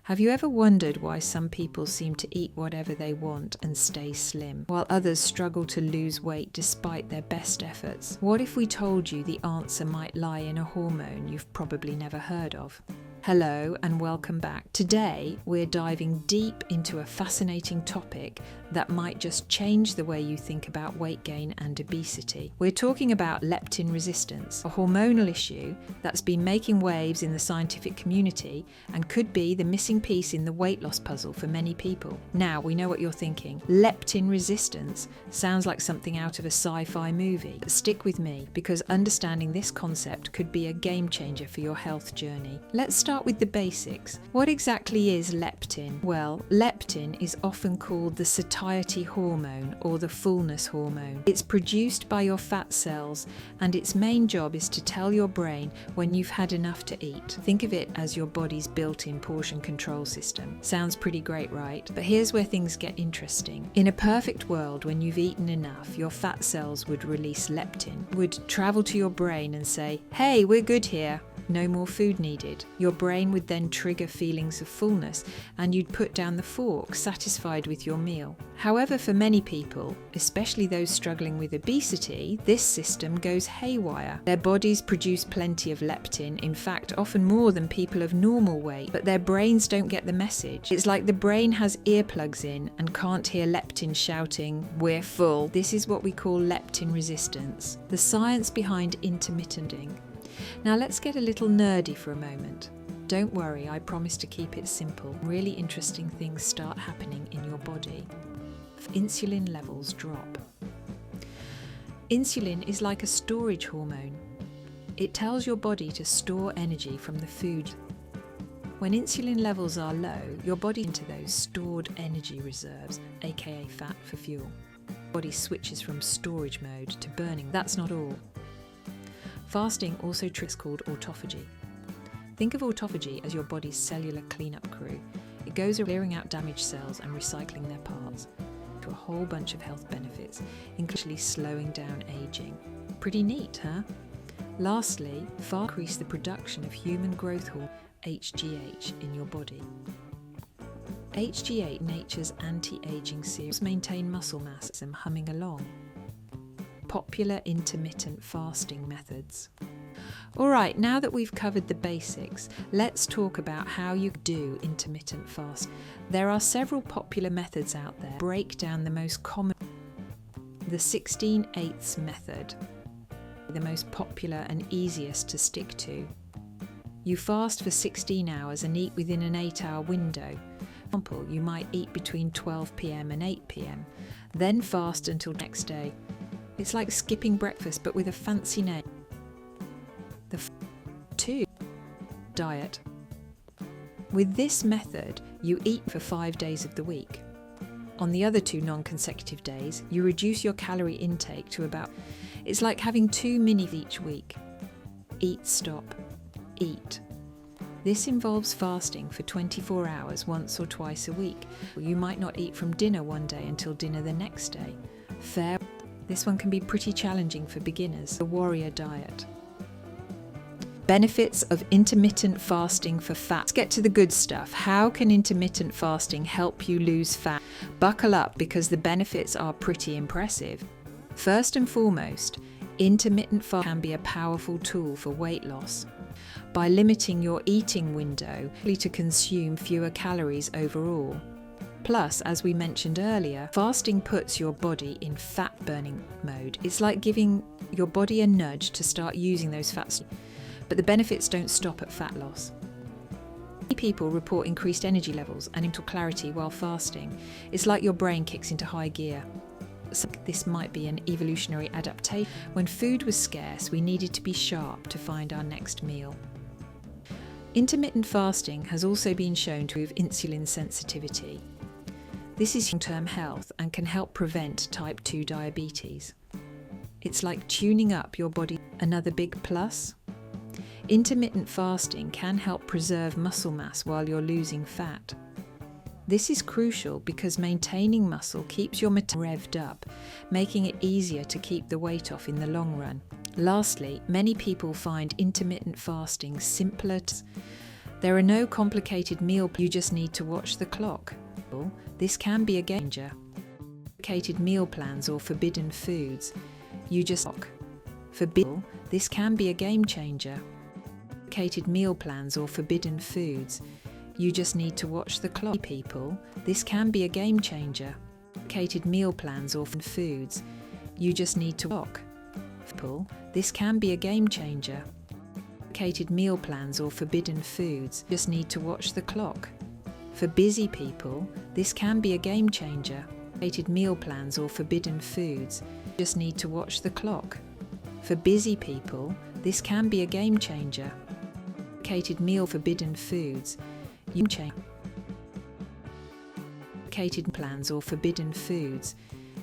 Have you ever wondered why some people seem to eat whatever they want and stay slim, while others struggle to lose weight despite their best efforts? What if we told you the answer might lie in a hormone you've probably never heard of? Hello and welcome back. Today we're diving deep into a fascinating topic that might just change the way you think about weight gain and obesity. We're talking about leptin resistance, a hormonal issue that's been making waves in the scientific community and could be the missing piece in the weight loss puzzle for many people. Now we know what you're thinking. Leptin resistance sounds like something out of a sci-fi movie. But stick with me, because understanding this concept could be a game changer for your health journey. Let's start with the basics. What exactly is leptin? Well, leptin is often called the satiety hormone or the fullness hormone. It's produced by your fat cells, and its main job is to tell your brain when you've had enough to eat. Think of it as your body's built-in portion control system. Sounds pretty great, right? But here's where things get interesting. In a perfect world, when you've eaten enough, your fat cells would release leptin, would travel to your brain and say, "Hey, we're good here. No more food needed." Your brain would then trigger feelings of fullness and you'd put down the fork, satisfied with your meal. However, for many people, especially those struggling with obesity, this system goes haywire. Their bodies produce plenty of leptin, in fact often more than people of normal weight, but their brains don't get the message. It's like the brain has earplugs in and can't hear leptin shouting, "We're full." This is what we call leptin resistance, the science behind intermittent eating. Now let's get a little nerdy for a moment. Don't worry, I promise to keep it simple. Really interesting things start happening in your body. Insulin levels drop. Insulin is like a storage hormone. It tells your body to store energy from the food. When insulin levels are low, your body into those stored energy reserves, aka fat for fuel. Your body switches from storage mode to burning. That's not all. Fasting also triggers called autophagy. Think of autophagy as your body's cellular cleanup crew. It goes around clearing out damaged cells and recycling their parts to a whole bunch of health benefits, including slowing down aging. Pretty neat, huh? Lastly, increase the production of human growth hormone, HGH, in your body. HGH, nature's anti-aging serum, maintain muscle mass and humming along. Popular intermittent fasting methods. Alright, now that we've covered the basics, let's talk about how you do intermittent fast. There are several popular methods out there. Break down the most common. The 16/8 method, the most popular and easiest to stick to. You fast for 16 hours and eat within an 8-hour window. For example, you might eat between 12 p.m. and 8 p.m, then fast until next day. It's like skipping breakfast but with a fancy name. The 2 diet. With this method, you eat for 5 days of the week. On the other 2 non-consecutive days, you reduce your calorie intake to about. It's like having 2 mini each week. Eat, stop, eat. This involves fasting for 24 hours once or twice a week. You might not eat from dinner one day until dinner the next day. Fair. This one can be pretty challenging for beginners. The warrior diet. Benefits of intermittent fasting for fat. Let's get to the good stuff. How can intermittent fasting help you lose fat? Buckle up, because the benefits are pretty impressive. First and foremost, intermittent fasting can be a powerful tool for weight loss. By limiting your eating window to consume fewer calories overall. Plus, as we mentioned earlier, fasting puts your body in fat-burning mode. It's like giving your body a nudge to start using those fats. But the benefits don't stop at fat loss. Many people report increased energy levels and mental clarity while fasting. It's like your brain kicks into high gear. This might be an evolutionary adaptation. When food was scarce, we needed to be sharp to find our next meal. Intermittent fasting has also been shown to improve insulin sensitivity. This is long-term health and can help prevent type 2 diabetes. It's like tuning up your body. Another big plus? Intermittent fasting can help preserve muscle mass while you're losing fat. This is crucial because maintaining muscle keeps your metabolism revved up, making it easier to keep the weight off in the long run. Lastly, many people find intermittent fasting simpler. There are no complicated meal plans, you just need to watch the clock. This can be a game changer. Complicated meal plans or forbidden foods, you just forbidden. This can be a game changer. Complicated meal plans or forbidden foods, you just need to watch the clock. People, this can be a game changer. Complicated meal plans or foods, you just need to watch. People, this can be a game changer. Complicated meal plans or forbidden foods, just need to watch the clock. For busy people, this can be a game changer. Complicated meal plans or forbidden foods, just need to watch the clock. For busy people, this can be a game changer. Complicated meal forbidden foods, you change. Complicated plans or forbidden foods,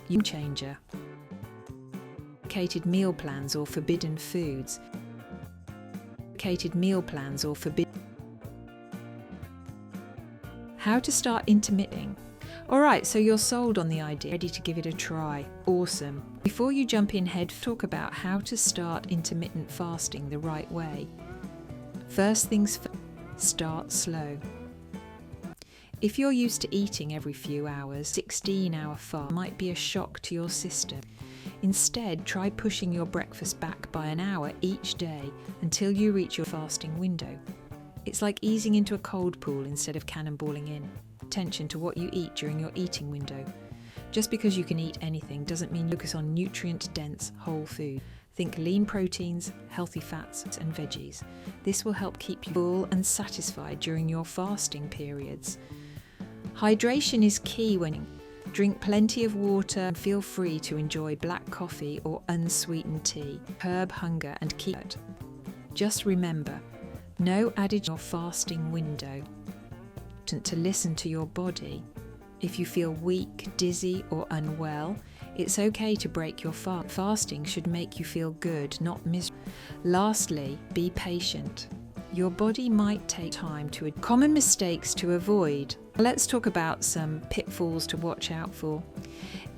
you changer. Complicated meal plans or forbidden foods. Complicated meal plans or forbidden. How to start intermitting. Alright, so you're sold on the idea, ready to give it a try. Awesome. Before you jump in head, talk about how to start intermittent fasting the right way. First things first, start slow. If you're used to eating every few hours, 16-hour fast might be a shock to your system. Instead, try pushing your breakfast back by an hour each day until you reach your fasting window. It's like easing into a cold pool instead of cannonballing in. Attention to what you eat during your eating window. Just because you can eat anything doesn't mean you focus on nutrient-dense whole food. Think lean proteins, healthy fats, and veggies. This will help keep you full and satisfied during your fasting periods. Hydration is key when drink plenty of water and feel free to enjoy black coffee or unsweetened tea. Curb hunger and keep it. Just remember, no added your fasting window. To listen to your body. If you feel weak, dizzy, or unwell, it's okay to break your fast. Fasting should make you feel good, not miserable. Lastly, be patient. Your body might take time to. Common mistakes to avoid. Let's talk about some pitfalls to watch out for.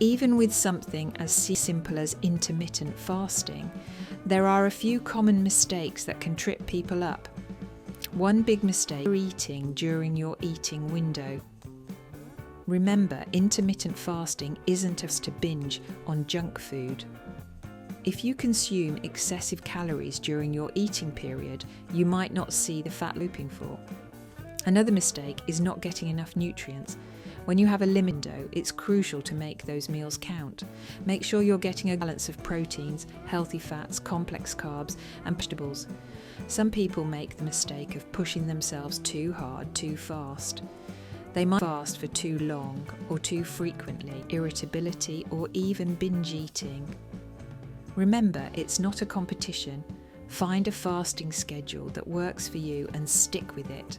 Even with something as simple as intermittent fasting, there are a few common mistakes that can trip people up. One big mistake: eating during your eating window. Remember, intermittent fasting isn't just to binge on junk food. If you consume excessive calories during your eating period, you might not see the fat looping for. Another mistake is not getting enough nutrients. When you have a limit window, it's crucial to make those meals count. Make sure you're getting a balance of proteins, healthy fats, complex carbs, and vegetables. Some people make the mistake of pushing themselves too hard, too fast. They might fast for too long or too frequently, irritability, or even binge eating. Remember, it's not a competition. Find a fasting schedule that works for you and stick with it.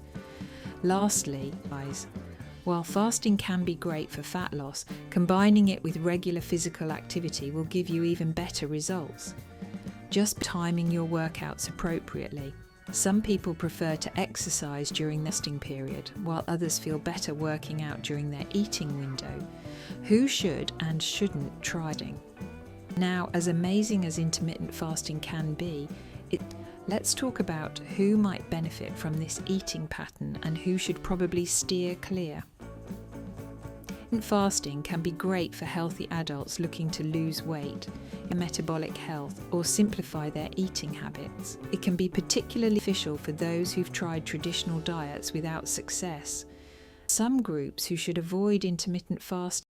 Lastly, guys, while fasting can be great for fat loss, combining it with regular physical activity will give you even better results. Just timing your workouts appropriately. Some people prefer to exercise during the fasting period, while others feel better working out during their eating window. Who should and shouldn't try it? Now, as amazing as intermittent fasting can be, let's talk about who might benefit from this eating pattern and who should probably steer clear. Fasting can be great for healthy adults looking to lose weight, metabolic health, or simplify their eating habits. It can be particularly beneficial for those who've tried traditional diets without success. Some groups who should avoid intermittent fasting